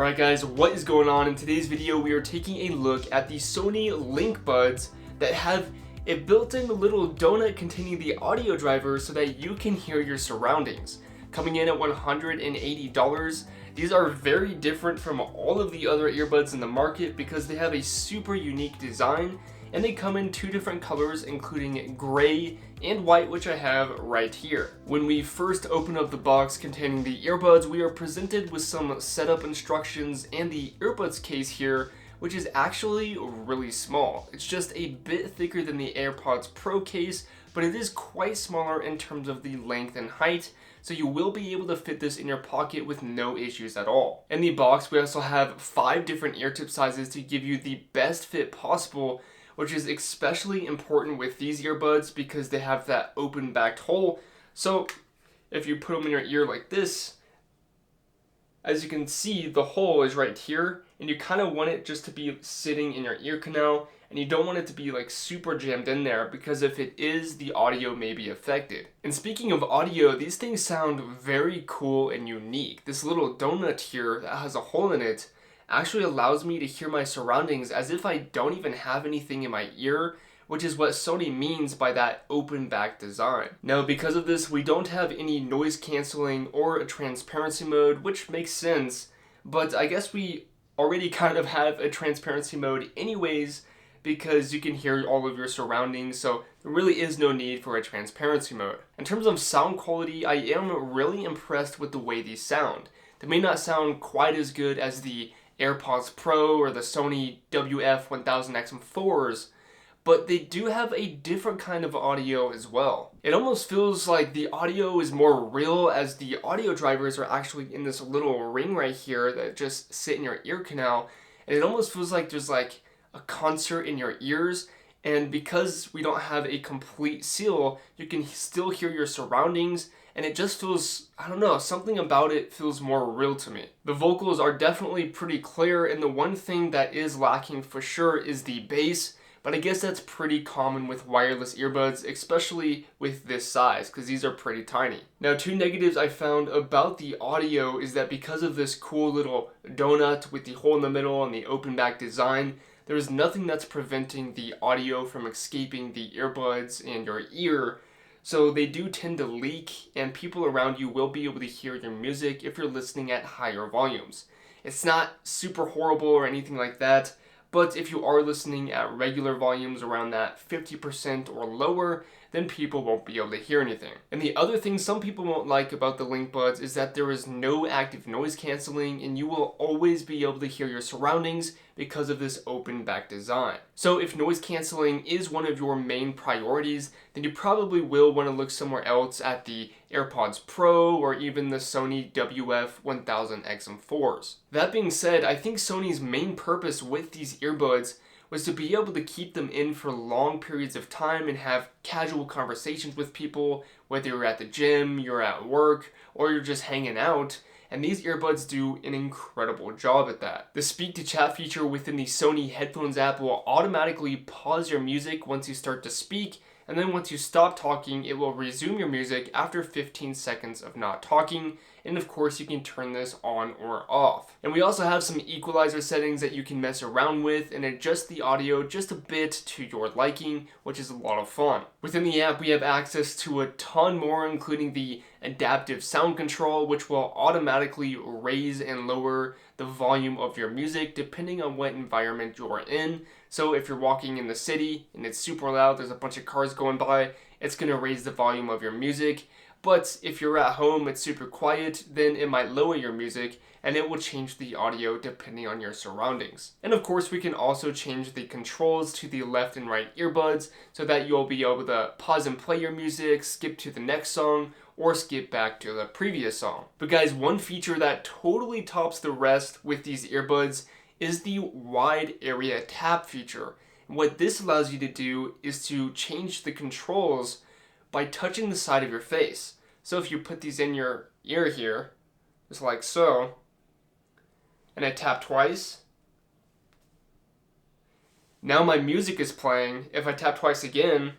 Alright guys, what is going on? In today's video we are taking a look at the Sony LinkBuds that have a built-in little donut containing the audio driver so that you can hear your surroundings. Coming in at $180, these are very different from all of the other earbuds in the market because they have a super unique design and they come in two different colors including gray and white, which I have right here. When we first open up the box containing the earbuds, we are presented with some setup instructions and the earbuds case here, which is actually really small. It's just a bit thicker than the AirPods Pro case, but it is quite smaller in terms of the length and height, so you will be able to fit this in your pocket with no issues at all. In the box, we also have 5 different ear tip sizes to give you the best fit possible, which is especially important with these earbuds because they have that open backed hole. So if you put them in your ear like this, as you can see, the hole is right here, and you kind of want it just to be sitting in your ear canal, and you don't want it to be like super jammed in there because if it is, the audio may be affected. And speaking of audio, these things sound very cool and unique. This little donut here that has a hole in it actually allows me to hear my surroundings as if I don't even have anything in my ear, which is what Sony means by that open back design. Now, because of this, we don't have any noise canceling or a transparency mode, which makes sense, but I guess we already kind of have a transparency mode anyways because you can hear all of your surroundings, so there really is no need for a transparency mode. In terms of sound quality, I am really impressed with the way these sound. They may not sound quite as good as the AirPods Pro or the Sony WF-1000XM4s, but they do have a different kind of audio as well. It almost feels like the audio is more real as the audio drivers are actually in this little ring right here that just sit in your ear canal, and it almost feels like there's like a concert in your ears. And because we don't have a complete seal, you can still hear your surroundings, and it just feels, I don't know, something about it feels more real to me. The vocals are definitely pretty clear, and the one thing that is lacking for sure is the bass, but I guess that's pretty common with wireless earbuds, especially with this size, because these are pretty tiny. Now, 2 negatives I found about the audio is that because of this cool little donut with the hole in the middle and the open back design, there is nothing that's preventing the audio from escaping the earbuds and your ear, so they do tend to leak, and people around you will be able to hear your music if you're listening at higher volumes. It's not super horrible or anything like that, but if you are listening at regular volumes around that 50% or lower, then people won't be able to hear anything. And the other thing some people won't like about the LinkBuds is that there is no active noise canceling, and you will always be able to hear your surroundings because of this open back design. So if noise canceling is one of your main priorities, then you probably will want to look somewhere else at the AirPods Pro or even the Sony WF-1000XM4s. That being said, I think Sony's main purpose with these earbuds was to be able to keep them in for long periods of time and have casual conversations with people, whether you're at the gym, you're at work, or you're just hanging out, and these earbuds do an incredible job at that. The speak to chat feature within the Sony headphones app will automatically pause your music once you start to speak, and then once you stop talking, it will resume your music after 15 seconds of not talking, and of course you can turn this on or off. And we also have some equalizer settings that you can mess around with and adjust the audio just a bit to your liking, which is a lot of fun. Within the app, we have access to a ton more, including the adaptive sound control, which will automatically raise and lower the volume of your music depending on what environment you're in. So if you're walking in the city and it's super loud, there's a bunch of cars going by, it's going to raise the volume of your music. But if you're at home, it's super quiet, then it might lower your music and it will change the audio depending on your surroundings. And of course, we can also change the controls to the left and right earbuds so that you'll be able to pause and play your music, skip to the next song, or skip back to the previous song. But guys, one feature that totally tops the rest with these earbuds is the wide area tap feature. And what this allows you to do is to change the controls by touching the side of your face. So if you put these in your ear here, just like so, and I tap twice, now my music is playing. If I tap twice again,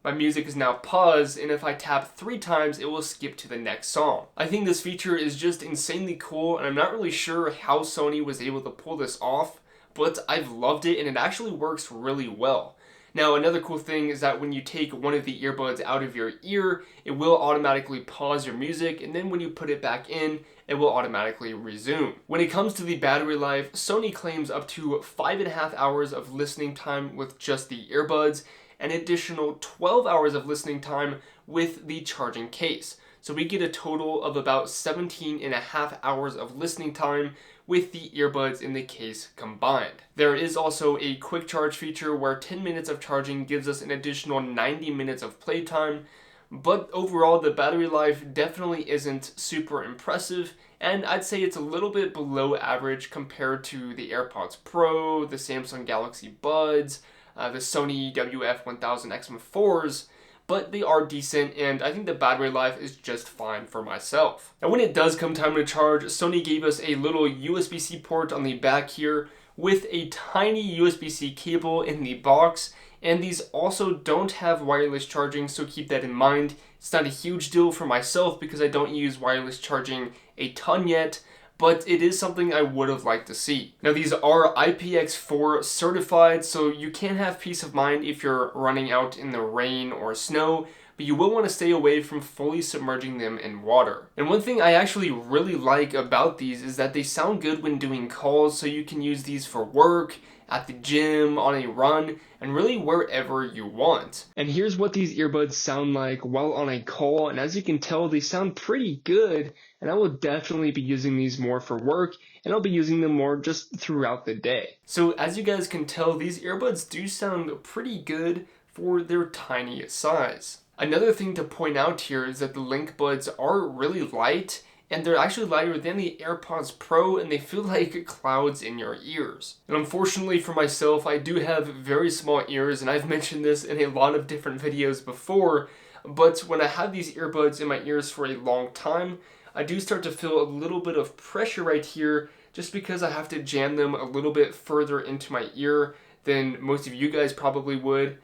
My music is now paused, and if I tap 3 times, it will skip to the next song. I think this feature is just insanely cool, and I'm not really sure how Sony was able to pull this off, but I've loved it and it actually works really well. Now, another cool thing is that when you take one of the earbuds out of your ear, it will automatically pause your music, and then when you put it back in, it will automatically resume. When it comes to the battery life, Sony claims up to 5.5 hours of listening time with just the earbuds, an additional 12 hours of listening time with the charging case. So we get a total of about 17.5 hours of listening time with the earbuds in the case combined. There is also a quick charge feature where 10 minutes of charging gives us an additional 90 minutes of playtime, but overall the battery life definitely isn't super impressive, and I'd say it's a little bit below average compared to the AirPods Pro, the Samsung Galaxy Buds, the Sony WF-1000 XM4s, but they are decent, and I think the battery life is just fine for myself. And when it does come time to charge, Sony gave us a little USB-C port on the back here with a tiny USB-C cable in the box, and these also don't have wireless charging, so keep that in mind. It's not a huge deal for myself because I don't use wireless charging a ton yet, but it is something I would have liked to see. Now, these are IPX4 certified, so you can have peace of mind if you're running out in the rain or snow, but you will want to stay away from fully submerging them in water. And one thing I actually really like about these is that they sound good when doing calls, so you can use these for work, at the gym, on a run, and really wherever you want. And here's what these earbuds sound like while on a call, and as you can tell, they sound pretty good, and I will definitely be using these more for work, and I'll be using them more just throughout the day. So as you guys can tell, these earbuds do sound pretty good for their tiny size. Another thing to point out here is that the LinkBuds are really light, and they're actually lighter than the AirPods Pro, and they feel like clouds in your ears. And unfortunately for myself, I do have very small ears, and I've mentioned this in a lot of different videos before, but when I have these earbuds in my ears for a long time, I do start to feel a little bit of pressure right here, just because I have to jam them a little bit further into my ear than most of you guys probably would.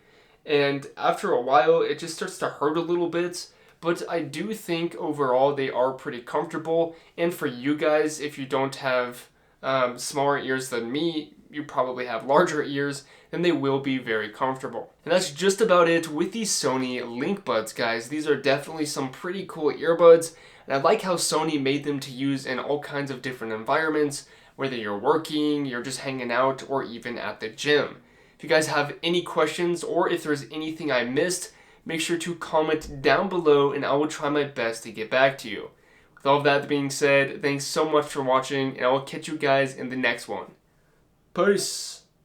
And after a while, it just starts to hurt a little bit. But I do think overall they are pretty comfortable, and for you guys, if you don't have smaller ears than me, you probably have larger ears, then they will be very comfortable. And that's just about it with these Sony LinkBuds, guys. These are definitely some pretty cool earbuds, and I like how Sony made them to use in all kinds of different environments, whether you're working, you're just hanging out, or even at the gym. If you guys have any questions, or if there's anything I missed, make sure to comment down below and I will try my best to get back to you. With all of that being said, thanks so much for watching, and I will catch you guys in the next one. Peace!